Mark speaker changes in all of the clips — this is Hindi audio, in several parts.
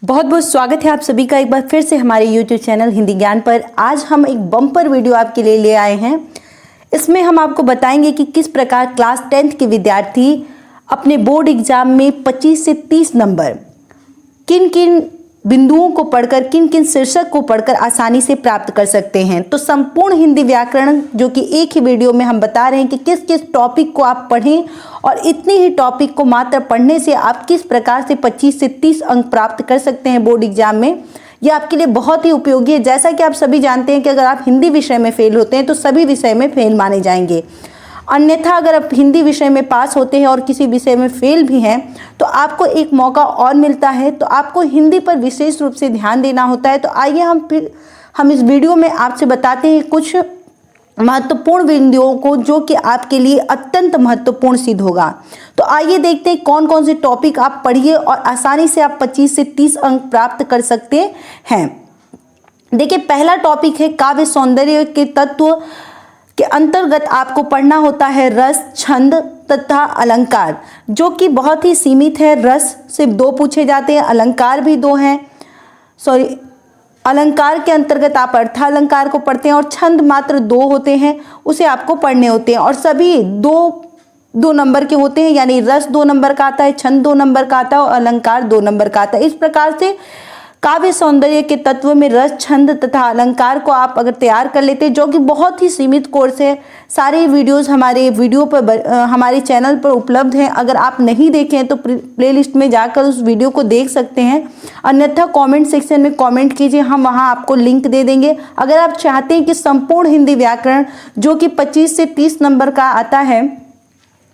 Speaker 1: बहुत बहुत स्वागत है आप सभी का एक बार फिर से हमारे YouTube चैनल हिंदी ज्ञान पर। आज हम एक बम्पर वीडियो आपके लिए ले आए हैं। इसमें हम आपको बताएंगे कि किस प्रकार क्लास 10th के विद्यार्थी अपने बोर्ड एग्जाम में 25 से 30 नंबर किन किन बिंदुओं को पढ़कर, किन किन शीर्षक को पढ़कर आसानी से प्राप्त कर सकते हैं। तो संपूर्ण हिंदी व्याकरण जो कि एक ही वीडियो में हम बता रहे हैं कि किस किस टॉपिक को आप पढ़ें और इतने ही टॉपिक को मात्र पढ़ने से आप किस प्रकार से 25 से 30 अंक प्राप्त कर सकते हैं बोर्ड एग्जाम में। यह आपके लिए बहुत ही उपयोगी है। जैसा कि आप सभी जानते हैं कि अगर आप हिंदी विषय में फेल होते हैं तो सभी विषय में फेल माने जाएंगे, अन्यथा अगर आप हिंदी विषय में पास होते हैं और किसी विषय में फेल भी हैं तो आपको एक मौका और मिलता है। तो आपको हिंदी पर विशेष रूप से ध्यान देना होता है। तो आइए हम इस वीडियो में आपसे बताते हैं कुछ महत्वपूर्ण बिंदुओं को जो कि आपके लिए अत्यंत महत्वपूर्ण सिद्ध होगा। तो आइए देखते हैं कौन कौन से टॉपिक आप पढ़िए और आसानी से आप 25 से 30 अंक प्राप्त कर सकते हैं। देखिए, पहला टॉपिक है काव्य सौंदर्य के तत्व के अंतर्गत आपको पढ़ना होता है रस, छंद तथा अलंकार, जो कि बहुत ही सीमित है। रस सिर्फ 2 पूछे जाते हैं, अलंकार भी 2 हैं। अलंकार के अंतर्गत आप अर्थालंकार को पढ़ते हैं और छंद मात्र 2 होते हैं, उसे आपको पढ़ने होते हैं और सभी 2 नंबर के होते हैं। यानी रस 2 नंबर का आता है, छंद 2 नंबर का आता है और अलंकार 2 नंबर का आता है। इस प्रकार से काव्य सौंदर्य के तत्व में रस, छंद तथा अलंकार को आप अगर तैयार कर लेते हैं, जो कि बहुत ही सीमित कोर्स है। सारे वीडियोस हमारे चैनल पर उपलब्ध हैं। अगर आप नहीं देखें तो प्लेलिस्ट में जाकर उस वीडियो को देख सकते हैं, अन्यथा कमेंट सेक्शन में कमेंट कीजिए, हम वहां आपको लिंक दे देंगे। अगर आप चाहते हैं कि संपूर्ण हिंदी व्याकरण जो कि 25 से 30 नंबर का आता है,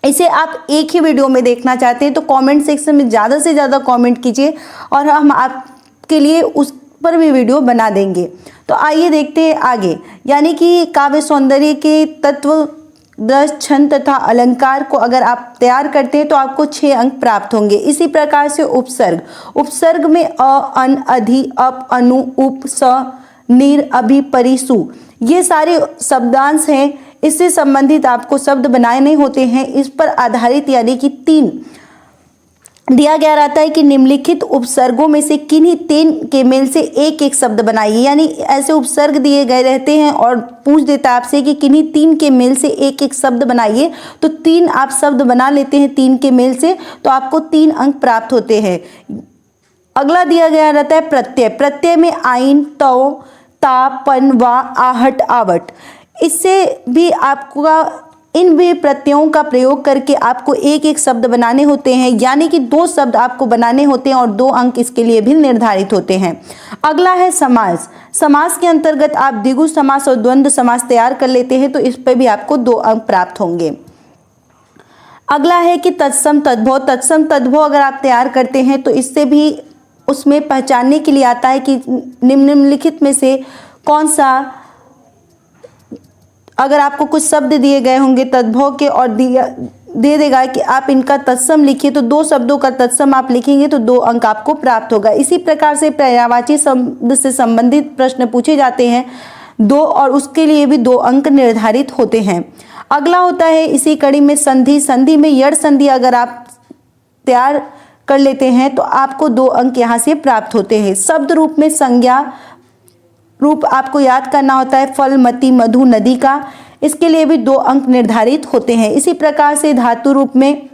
Speaker 1: इसे आप एक ही वीडियो में देखना चाहते हैं तो कमेंट सेक्शन में ज़्यादा से ज़्यादा कमेंट कीजिए और हम आपके लिए उस पर भी वीडियो बना देंगे। तो आइए देखते हैं आगे। यानी कि काव्य सौंदर्य के तत्व रस, छंद तथा अलंकार को अगर आप तैयार करते हैं तो आपको 6 अंक प्राप्त होंगे। इसी प्रकार से उपसर्ग में अ, अन, अधि, अप, अनु, उप, स, निर, अभि, परि, सु, ये सारे शब्दांश हैं। इससे संबंधित आपको शब्द बनाने होते हैं। इस पर आधारित यानी कि 3 दिया गया रहता है कि निम्नलिखित उपसर्गों में से किन्हीं 3 के मेल से एक एक शब्द बनाइए। यानी ऐसे उपसर्ग दिए गए रहते हैं और पूछ देता है आपसे कि किन्हीं 3 के मेल से एक एक शब्द बनाइए। तो 3 आप शब्द बना लेते हैं 3 के मेल से, तो आपको 3 अंक प्राप्त होते हैं। अगला दिया गया रहता है प्रत्यय में आइन, तौ, ता, पन, वा, आहट, आवट। इससे भी आपको इन भी प्रत्ययों का प्रयोग करके आपको एक एक शब्द बनाने होते हैं। यानी कि 2 शब्द आपको बनाने होते हैं और 2 अंक इसके लिए भी निर्धारित होते हैं। अगला है समास। समास के अंतर्गत आप द्विगु समास और द्वंद्व समास तैयार कर लेते हैं तो इस पर भी आपको 2 अंक प्राप्त होंगे। अगला है कि तत्सम तद्भव अगर आप तैयार करते हैं तो इससे भी उसमें पहचानने के लिए आता है कि निम्नलिखित में से कौन सा, अगर आपको कुछ शब्द दिए गए होंगे तद्भव के और दे देगा कि आप इनका तत्सम लिखिए, तो 2 शब्दों का तत्सम आप लिखेंगे तो 2 अंक आपको प्राप्त होगा। इसी प्रकार से पर्यायवाची शब्द से संबंधित प्रश्न पूछे जाते हैं 2 और उसके लिए भी 2 अंक निर्धारित होते हैं। अगला होता है इसी कड़ी में संधि में यड़ संधि अगर आप तैयार कर लेते हैं तो आपको 2 अंक यहाँ से प्राप्त होते हैं। शब्द रूप में संज्ञा रूप आपको याद करना होता है फल, मति, मधु, नदी का, इसके लिए भी 2 अंक निर्धारित होते हैं। इसी प्रकार से धातु रूप में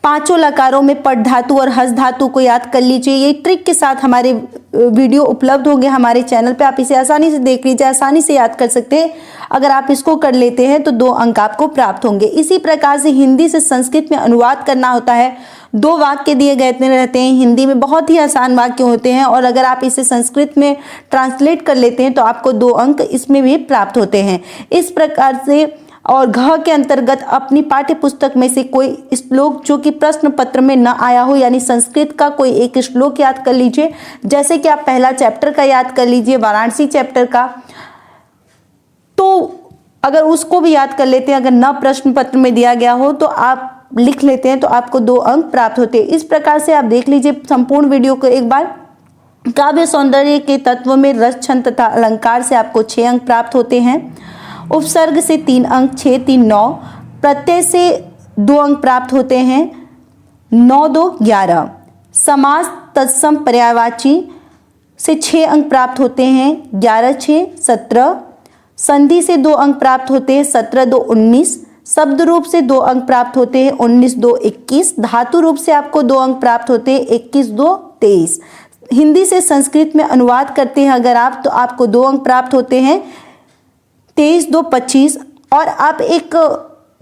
Speaker 1: 5 लकारों में पट धातु और हस धातु को याद कर लीजिए। ये ट्रिक के साथ हमारे वीडियो उपलब्ध होंगे हमारे चैनल पे, आप इसे आसानी से देख लीजिए, आसानी से याद कर सकते हैं। अगर आप इसको कर लेते हैं तो 2 अंक आपको प्राप्त होंगे। इसी प्रकार से हिंदी से संस्कृत में अनुवाद करना होता है। 2 वाक्य दिए गए रहते हैं, हिंदी में बहुत ही आसान वाक्य होते हैं और अगर आप इसे संस्कृत में ट्रांसलेट कर लेते हैं तो आपको 2 अंक इसमें भी प्राप्त होते हैं। इस प्रकार से और घ के अंतर्गत अपनी पाठ्य पुस्तक में से कोई श्लोक जो कि प्रश्न पत्र में न आया हो, यानी संस्कृत का कोई एक श्लोक याद कर लीजिए। जैसे कि आप पहला चैप्टर का याद कर लीजिए, वाराणसी चैप्टर का, तो अगर उसको भी याद कर लेते हैं, अगर न प्रश्न पत्र में दिया गया हो तो आप लिख लेते हैं तो आपको 2 अंक प्राप्त होते हैं। इस प्रकार से आप देख लीजिए संपूर्ण वीडियो को एक बार। काव्य सौंदर्य के तत्व में रस, छंद तथा अलंकार से आपको 6 अंक प्राप्त होते हैं। उपसर्ग से 3 अंक, 6, 3, 9। प्रत्यय से 2 अंक प्राप्त होते हैं, 9, 2, 11। समास तत्सम पर्यायवाची से 6 अंक प्राप्त होते हैं, 11 6 17। संधि से 2 अंक प्राप्त होते हैं, 17 2 19। शब्द रूप से 2 अंक प्राप्त होते हैं, 19 2 21। धातु रूप से आपको 2 अंक प्राप्त होते हैं, 21 2 23। हिंदी से संस्कृत में अनुवाद करते हैं अगर आप, तो आपको 2 अंक प्राप्त होते हैं, 23 2 25। और आप एक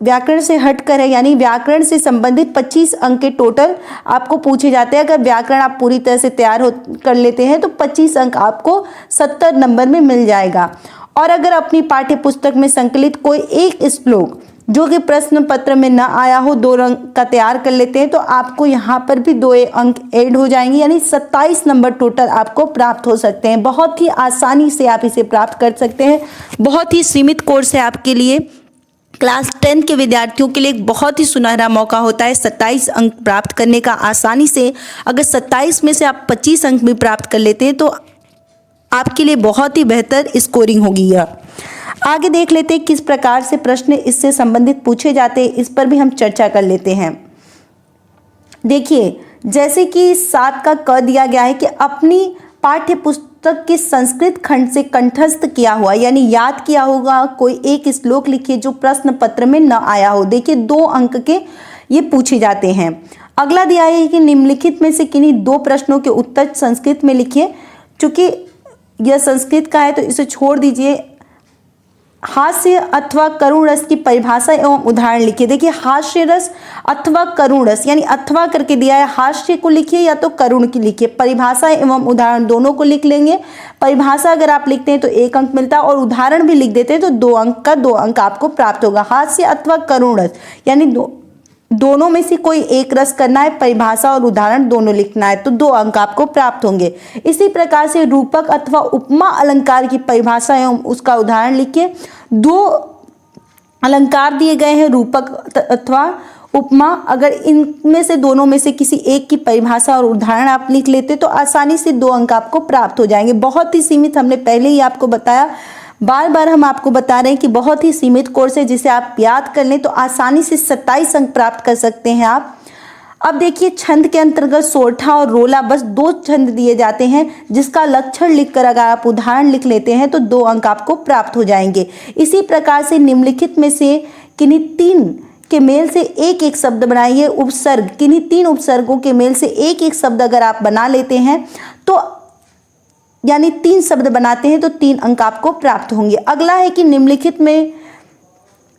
Speaker 1: व्याकरण से हटकर है, यानी व्याकरण से संबंधित 25 अंक के टोटल आपको पूछे जाते हैं। अगर व्याकरण आप पूरी तरह से तैयार कर लेते हैं तो 25 अंक आपको 70 नंबर में मिल जाएगा। और अगर अपनी पाठ्य पुस्तक में संकलित कोई एक श्लोक जो कि प्रश्न पत्र में न आया हो, 2 अंक का तैयार कर लेते हैं, तो आपको यहाँ पर भी 2 अंक ऐड हो जाएंगे, यानी 27 नंबर टोटल आपको प्राप्त हो सकते हैं। बहुत ही आसानी से आप इसे प्राप्त कर सकते हैं। बहुत ही सीमित कोर्स है आपके लिए। क्लास 10 के विद्यार्थियों के लिए एक बहुत ही सुनहरा मौका होता है 27 अंक प्राप्त करने का आसानी से। अगर 27 में से आप 25 अंक भी प्राप्त कर लेते हैं तो आपके लिए बहुत ही बेहतर स्कोरिंग होगी। यह आगे देख लेते हैं किस प्रकार से प्रश्न इससे संबंधित पूछे जाते हैं, इस पर भी हम चर्चा कर लेते हैं। देखिए, जैसे कि 7 का क दिया गया है कि अपनी पाठ्य पुस्तक के संस्कृत खंड से कंठस्थ किया हुआ, यानी याद किया होगा कोई एक श्लोक लिखिए जो प्रश्न पत्र में न आया हो। देखिए 2 अंक के ये पूछे जाते हैं। अगला दिया है कि निम्नलिखित में से किन्हीं 2 प्रश्नों के उत्तर संस्कृत में लिखिए। चूंकि यह संस्कृत का है तो इसे छोड़ दीजिए। हास्य अथवा करुण रस की परिभाषा एवं उदाहरण लिखिए। देखिए हास्य रस अथवा करुण रस, यानी अथवा करके दिया है, हास्य को लिखिए या तो करुण की लिखिए। परिभाषा एवं उदाहरण दोनों को लिख लेंगे। परिभाषा अगर आप लिखते हैं तो 1 अंक मिलता है और उदाहरण भी लिख देते हैं तो 2 अंक का 2 अंक आपको प्राप्त होगा। हास्य अथवा करुण रस यानी दोनों में से कोई एक रस करना है, परिभाषा और उदाहरण दोनों लिखना है, तो 2 अंक आपको प्राप्त होंगे। इसी प्रकार से रूपक अथवा उपमा अलंकार की परिभाषा एवं उसका उदाहरण लिखिए। 2 अलंकार दिए गए हैं, रूपक अथवा उपमा। अगर इनमें से दोनों में से किसी एक की परिभाषा और उदाहरण आप लिख लेते तो आसानी से 2 अंक आपको प्राप्त हो जाएंगे। बहुत ही सीमित, हमने पहले ही आपको बताया, बार बार हम आपको बता रहे हैं कि बहुत ही सीमित कोर्स है, जिसे आप याद कर लें तो आसानी से 27 अंक प्राप्त कर सकते हैं आप। अब देखिए छंद के अंतर्गत सोरठा और रोला, बस 2 छंद दिए जाते हैं, जिसका लक्षण लिखकर अगर आप उदाहरण लिख लेते हैं तो 2 अंक आपको प्राप्त हो जाएंगे। इसी प्रकार से निम्नलिखित में से किन्हीं 3 के मेल से एक एक शब्द बनाइए। उपसर्ग, किन्हीं 3 उपसर्गों के मेल से एक एक शब्द अगर आप बना लेते हैं तो यानी 3 शब्द बनाते हैं तो 3 अंक आपको प्राप्त होंगे। अगला है कि निम्नलिखित में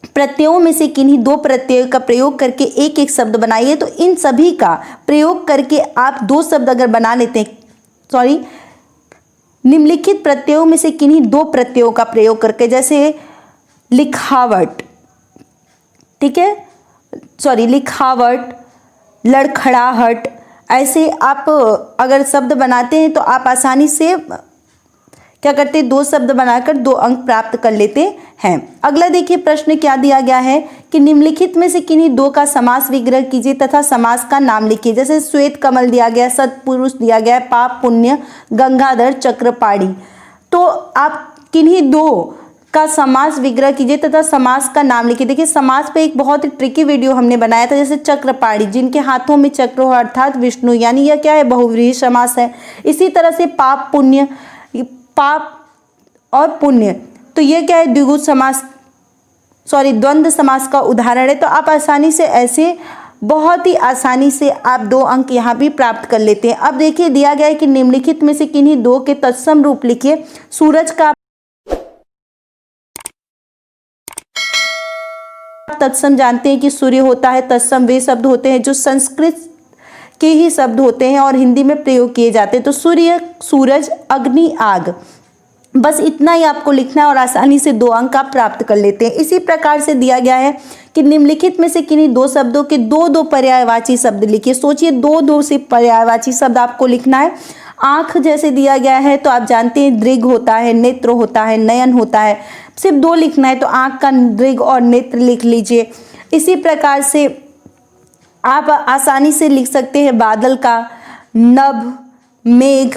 Speaker 1: प्रत्ययों में से किन्हीं 2 प्रत्ययों का प्रयोग करके एक एक शब्द बनाइए। तो इन सभी का प्रयोग करके आप 2 शब्द अगर बना लेते हैं, निम्नलिखित प्रत्ययों में से किन्हीं 2 प्रत्ययों का प्रयोग करके, जैसे लिखावट, ठीक है, लिखावट, लड़खड़ाहट, ऐसे आप अगर शब्द बनाते हैं तो आप आसानी से क्या करते हैं, 2 शब्द बनाकर 2 अंक प्राप्त कर लेते हैं। अगला देखिए प्रश्न क्या दिया गया है कि निम्नलिखित में से किन्हीं 2 का समास विग्रह कीजिए तथा समास का नाम लिखिए। जैसे श्वेत कमल दिया गया, सत्पुरुष दिया गया, पाप पुण्य, गंगाधर, चक्रपाणी। तो आप किन्हीं 2 का समास विग्रह कीजिए तथा समास का नाम लिखिए। देखिए समास पे एक बहुत ही ट्रिकी वीडियो हमने बनाया था, जैसे चक्रपाणी, जिनके हाथों में चक्र हो अर्थात विष्णु, यानी यह क्या है, बहुव्रीहि समास है। इसी तरह से पाप पुण्य, पाप और पुण्य, तो ये क्या है, द्विगुण समास, द्वंद्व समास का उदाहरण है। तो आप आसानी से ऐसे बहुत ही आसानी से आप 2 अंक यहाँ भी प्राप्त कर लेते हैं। अब देखिए दिया गया है कि निम्नलिखित में से किन्हीं 2 के तत्सम रूप लिखिए। सूरज का तत्सम जानते हैं कि सूर्य होता है। तत्सम वे शब्द होते हैं जो संस्कृत के ही शब्द होते हैं और हिंदी में प्रयोग किए जाते हैं। तो सूर्य, सूरज, अग्नि, आग, बस इतना ही आपको लिखना है और आसानी से 2 अंक आप प्राप्त कर लेते हैं। इसी प्रकार से दिया गया है कि निम्नलिखित में से किन्हीं 2 शब्दों के 2-2 पर्यायवाची शब्द लिखिए। सोचिए 2-2 से पर्यायवाची शब्द आपको लिखना है। आंख जैसे दिया गया है तो आप जानते हैं दृग होता है, नेत्र होता है, नयन होता है, सिर्फ 2 लिखना है तो आंख का दृग और नेत्र लिख लीजिए। इसी प्रकार से आप आसानी से लिख सकते हैं बादल का, नभ, मेघ,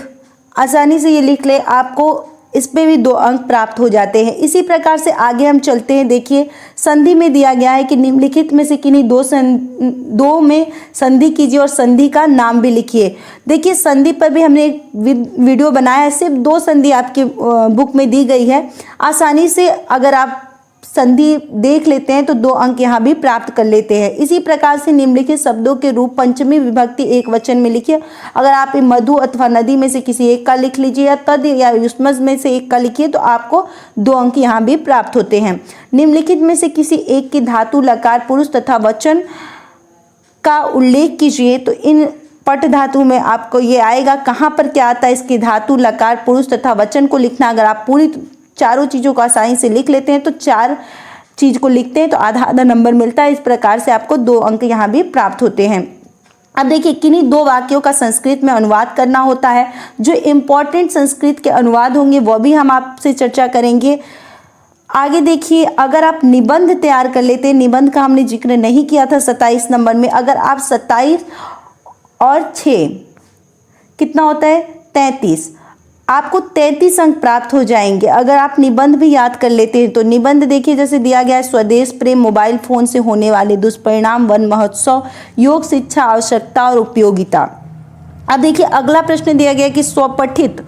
Speaker 1: आसानी से ये लिख ले। आपको इस पे भी 2 अंक प्राप्त हो जाते हैं। इसी प्रकार से आगे हम चलते हैं। देखिए संधि में दिया गया है कि निम्नलिखित में से किन्हीं दो में संधि कीजिए और संधि का नाम भी लिखिए। देखिए संधि पर भी हमने एक वीडियो बनाया है, सिर्फ 2 संधि आपकी बुक में दी गई है। आसानी से अगर आप संधि देख लेते हैं तो 2 अंक यहाँ भी प्राप्त कर लेते हैं। इसी प्रकार से निम्नलिखित शब्दों के रूप पंचमी विभक्ति एक वचन में लिखिए। अगर आप मधु अथवा नदी में से किसी एक का लिख लीजिए या तद या युष्मज में से एक का लिखिए तो आपको 2 अंक यहाँ भी प्राप्त होते हैं। निम्नलिखित में से किसी एक की धातु लकार पुरुष तथा वचन का उल्लेख कीजिए। तो इन पट धातु में आपको ये आएगा, कहाँ पर क्या आता है इसकी धातु लकार पुरुष तथा वचन को लिखना। अगर आप पूरी चारों चीज़ों को आसानी से लिख लेते हैं तो 4 चीज़ को लिखते हैं तो आधा आधा नंबर मिलता है। इस प्रकार से आपको 2 अंक यहाँ भी प्राप्त होते हैं। अब देखिए किन्हीं 2 वाक्यों का संस्कृत में अनुवाद करना होता है। जो इम्पोर्टेंट संस्कृत के अनुवाद होंगे वो भी हम आपसे चर्चा करेंगे। आगे देखिए अगर आप निबंध तैयार कर लेते हैं, निबंध का हमने जिक्र नहीं किया था 27 नंबर में। अगर आप 27 और 6 कितना होता है 33, आपको 33 अंक प्राप्त हो जाएंगे। अगर आप निबंध भी याद कर लेते हैं तो निबंध देखिए जैसे दिया गया है, स्वदेश प्रेम, मोबाइल फोन से होने वाले दुष्परिणाम, वन महोत्सव, योग शिक्षा, आवश्यकता और उपयोगिता। अब देखिए अगला प्रश्न दिया गया कि स्वपठित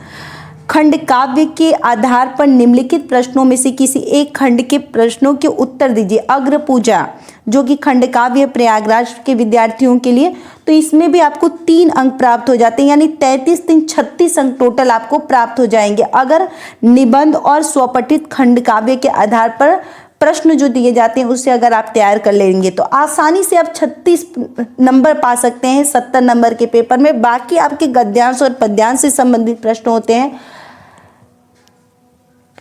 Speaker 1: खंड काव्य के आधार पर निम्नलिखित प्रश्नों में से किसी एक खंड के प्रश्नों के उत्तर दीजिए। अग्र पूजा जो कि खंड काव्य प्रयागराज के विद्यार्थियों के लिए, तो इसमें भी आपको 3 अंक प्राप्त हो जाते हैं, यानी 33 3 36 अंक टोटल आपको प्राप्त हो जाएंगे अगर निबंध और स्वपठित खंड काव्य के आधार पर प्रश्न जो दिए जाते हैं उससे अगर आप तैयार कर लेंगे तो आसानी से आप 36 नंबर पा सकते हैं 70 नंबर के पेपर में। बाकी आपके गद्यांश और पद्यांश से संबंधित प्रश्न होते हैं।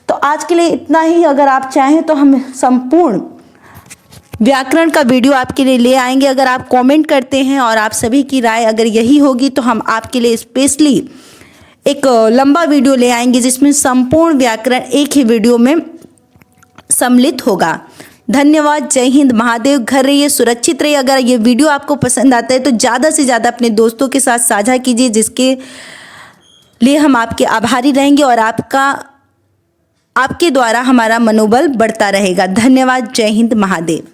Speaker 1: तो आज के लिए इतना ही। अगर आप चाहें तो हम संपूर्ण व्याकरण का वीडियो आपके लिए ले आएंगे। अगर आप कमेंट करते हैं और आप सभी की राय अगर यही होगी तो हम आपके लिए स्पेशली एक लंबा वीडियो ले आएंगे जिसमें संपूर्ण व्याकरण एक ही वीडियो में सम्मिलित होगा। धन्यवाद। जय हिंद, महादेव। घर रहिए, सुरक्षित रहिए। अगर ये वीडियो आपको पसंद आता है तो ज़्यादा से ज़्यादा अपने दोस्तों के साथ साझा कीजिए, जिसके लिए हम आपके आभारी रहेंगे और आपके द्वारा हमारा मनोबल बढ़ता रहेगा। धन्यवाद। जय हिंद, महादेव।